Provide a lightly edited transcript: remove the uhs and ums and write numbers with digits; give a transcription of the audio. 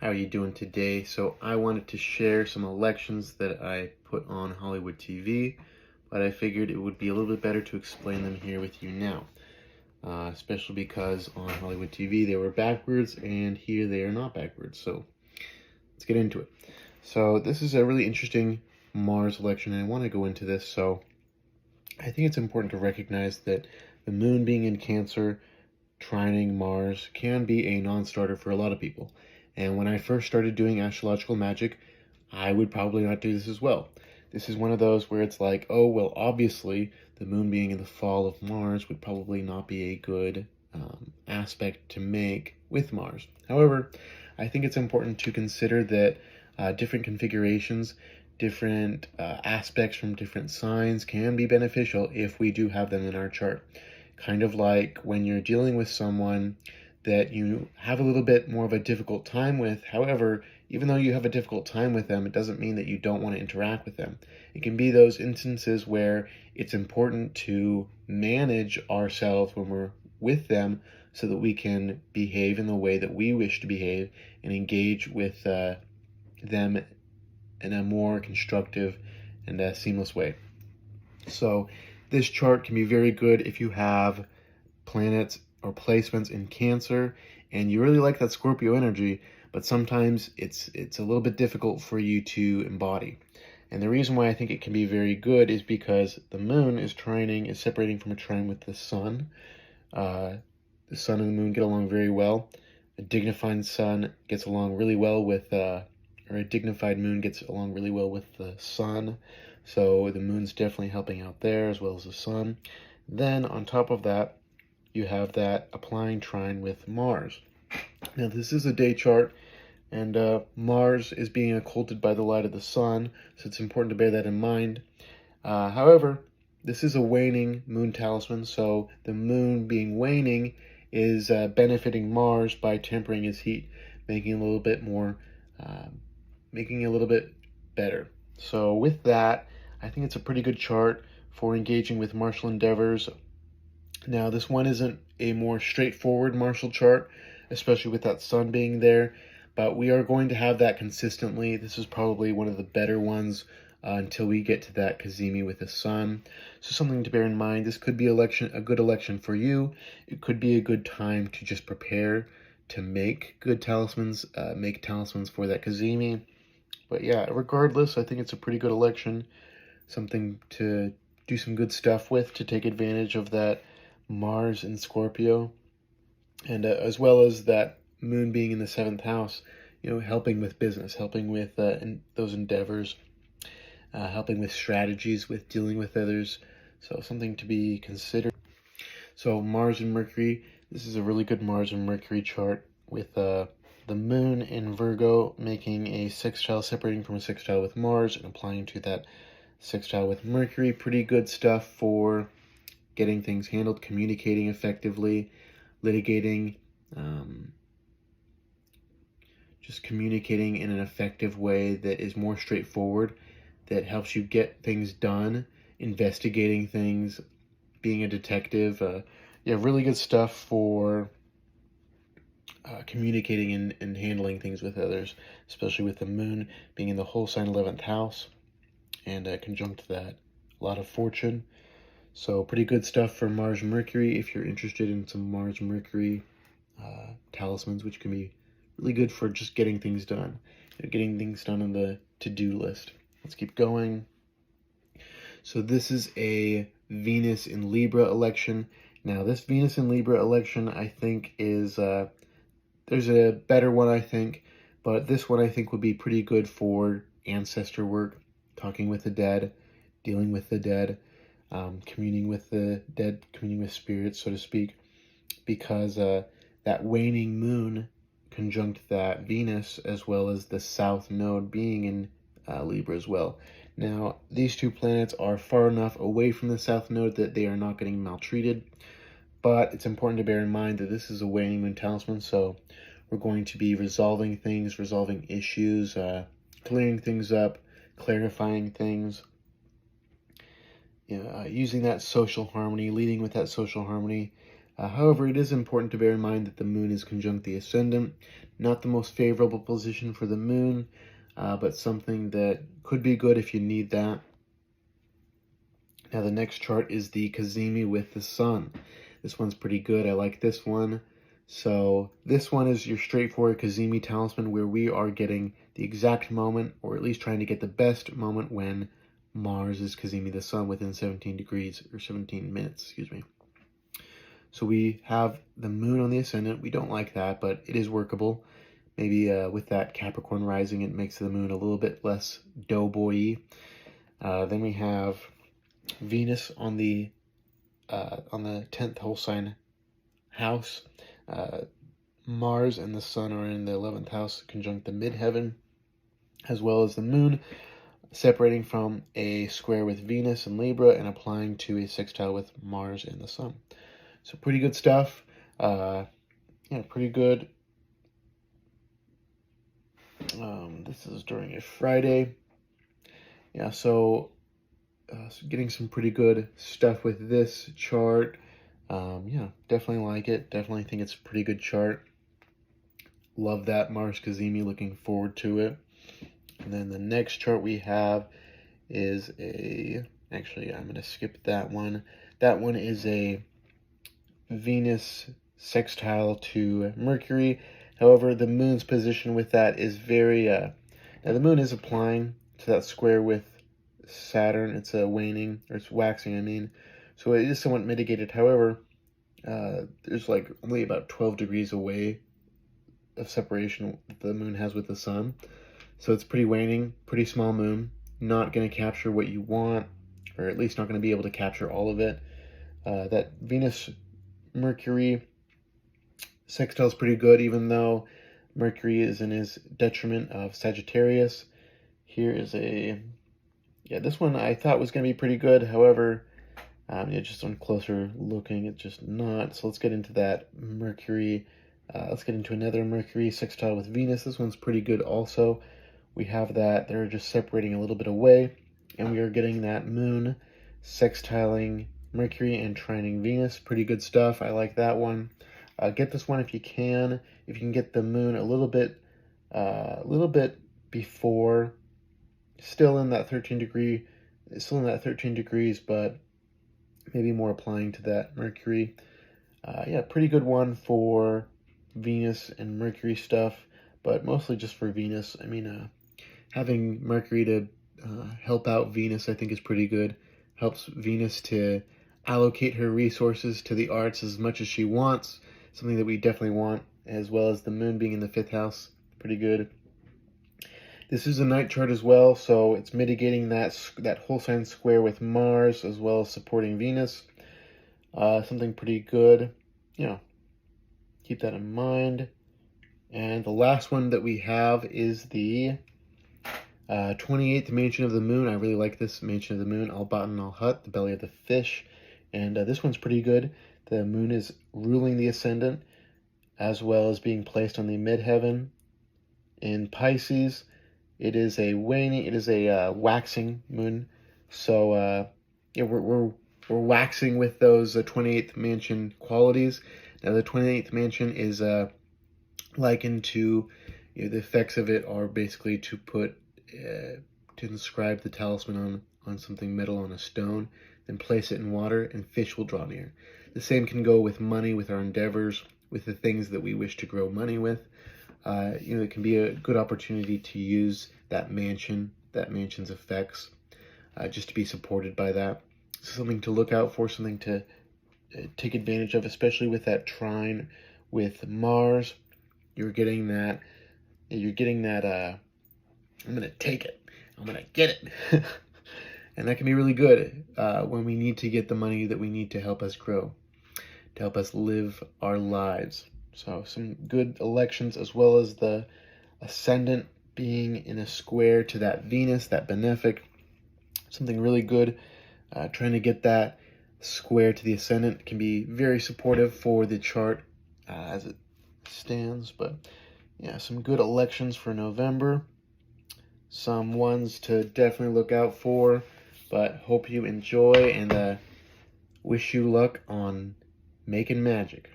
How are you doing today? So I wanted to share some elections that I put on Hollywood TV, but I figured it would be a little bit better to explain them here with you now, especially because on Hollywood TV they were backwards and here they are not backwards. So let's get into it. So this is a really interesting Mars election, and I want to go into this. So I think it's important to recognize that the moon being in Cancer, trining Mars, can be a non-starter for a lot of people. And when I first started doing astrological magic, I would probably not do this as well. This is one of those where it's like, oh, well, obviously, the moon being in the fall of Mars would probably not be a good aspect to make with Mars. However, I think it's important to consider that different configurations, different aspects from different signs can be beneficial if we do have them in our chart. Kind of like when you're dealing with someone that you have a little bit more of a difficult time with. However, even though you have a difficult time with them, it doesn't mean that you don't want to interact with them. It can be those instances where it's important to manage ourselves when we're with them so that we can behave in the way that we wish to behave and engage with them in a more constructive and seamless way. So this chart can be very good if you have planets or placements in Cancer and you really like that Scorpio energy, but sometimes it's a little bit difficult for you to embody. And the reason why I think it can be very good is because the moon is separating from a trine with the sun. The sun and the moon get along very well. A dignified sun gets along really well with, or a dignified moon gets along really well with the sun. So the moon's definitely helping out there as well as the sun. Then on top of that, you have that applying trine with Mars. Now this is a day chart, and Mars is being occulted by the light of the sun, so it's important to bear that in mind. However, this is a waning moon talisman, so the moon being waning is benefiting Mars by tempering his heat, making it a little bit more, making it a little bit better. So with that, I think it's a pretty good chart for engaging with martial endeavors. Now, this one isn't a more straightforward martial chart, especially with that sun being there, but we are going to have that consistently. This is probably one of the better ones until we get to that Cazimi with the sun. So something to bear in mind. This could be a good election for you. It could be a good time to just prepare to make good talismans, make talismans for that Cazimi. But yeah, regardless, I think it's a pretty good election. Something to do some good stuff with, to take advantage of that Mars in Scorpio, and as well as that moon being in the 7th house, helping with business, helping with those endeavors, helping with strategies, with dealing with others. So something to be considered. So Mars and Mercury, this is a really good Mars and Mercury chart with the moon in Virgo making a sextile, separating from a sextile with Mars and applying to that sextile with Mercury. Pretty good stuff for getting things handled, communicating effectively, litigating, just communicating in an effective way that is more straightforward, that helps you get things done, investigating things, being a detective. Yeah, really good stuff for communicating and handling things with others, especially with the moon being in the whole sign 11th house and conjunct that, a lot of fortune. So pretty good stuff for Mars Mercury if you're interested in some Mars Mercury talismans, which can be really good for just getting things done, getting things done on the to-do list. Let's keep going. So this is a Venus in Libra election. Now this Venus in Libra election, I think is, there's a better one, I think, but this one I think would be pretty good for ancestor work, talking with the dead, dealing with the dead, communing with the dead, communing with spirits, so to speak, because that waning moon conjunct that Venus, as well as the south node being in Libra as well. Now, these two planets are far enough away from the south node that they are not getting maltreated, but it's important to bear in mind that this is a waning moon talisman, so we're going to be resolving things, resolving issues, clearing things up, clarifying things, using that social harmony, leading with that social harmony, However, it is important to bear in mind that the moon is conjunct the ascendant, not the most favorable position for the moon, but something that could be good if you need that. Now the next chart is the Cazimi with the sun. This one's pretty good. I like this one. So this one is your straightforward Cazimi talisman where we are getting the exact moment, or at least trying to get the best moment when Mars is Cazimi the sun within 17 degrees, or 17 minutes, excuse me. So we have the moon on the ascendant. We don't like that, but it is workable. Maybe with that Capricorn rising, it makes the moon a little bit less doughboy-y. Then we have Venus on the 10th whole sign house. Mars and the sun are in the 11th house, conjunct the midheaven, as well as the moon, separating from a square with Venus and Libra and applying to a sextile with Mars and the sun. So pretty good stuff. Yeah, pretty good. This is during a Friday. Yeah, so getting some pretty good stuff with this chart. Yeah, definitely like it. Definitely think it's a pretty good chart. Love that Mars Cazimi. Looking forward to it. And then the next chart we have is actually, I'm going to skip that one. That one is a Venus sextile to Mercury. However, the moon's position with that is very, now the moon is applying to that square with Saturn. It's a waning, or it's waxing, I mean. So it is somewhat mitigated. However, there's like only about 12 degrees away of separation that the moon has with the sun. So it's pretty waning, pretty small moon. Not going to capture what you want, or at least not going to be able to capture all of it. That Venus-Mercury sextile is pretty good, even though Mercury is in his detriment of Sagittarius. Here is yeah, this one I thought was going to be pretty good. However, yeah, just on closer looking, it's just not. So let's get into that Mercury. Let's get into another Mercury sextile with Venus. This one's pretty good also. We have that they're just separating a little bit away, and we are getting that moon sextiling Mercury and trining Venus. Pretty good stuff. I like that one. Get this one if you can. If you can get the moon a little bit before, still in that 13 degrees, but maybe more applying to that Mercury. Yeah, pretty good one for Venus and Mercury stuff, but mostly just for Venus. I mean, having Mercury to help out Venus, I think, is pretty good. Helps Venus to allocate her resources to the arts as much as she wants, something that we definitely want, as well as the moon being in the 5th house. Pretty good. This is a night chart as well, so it's mitigating that whole sign square with Mars, as well as supporting Venus. Something pretty good. Yeah, keep that in mind. And the last one that we have is the 28th mansion of the moon. I really like this mansion of the moon. Al Batin Al Hut, the belly of the fish. And this one's pretty good. The moon is ruling the ascendant, as well as being placed on the midheaven in Pisces. It is a waxing moon. So yeah, we're waxing with those 28th mansion qualities. Now the 28th mansion is likened to, the effects of it are basically to put to inscribe the talisman on something metal on a stone, then place it in water, and fish will draw near. The same can go with money, with our endeavors, with the things that we wish to grow money with. It can be a good opportunity to use that mansion's effects, just to be supported by that. Something to look out for, something to take advantage of, especially with that trine with Mars. You're getting that, I'm going to take it. I'm going to get it. And that can be really good when we need to get the money that we need to help us grow, to help us live our lives. So some good elections, as well as the ascendant being in a square to that Venus, that benefic. Something really good. Trying to get that square to the ascendant can be very supportive for the chart as it stands. But yeah, some good elections for November. Some ones to definitely look out for. But hope you enjoy, and wish you luck on making magic.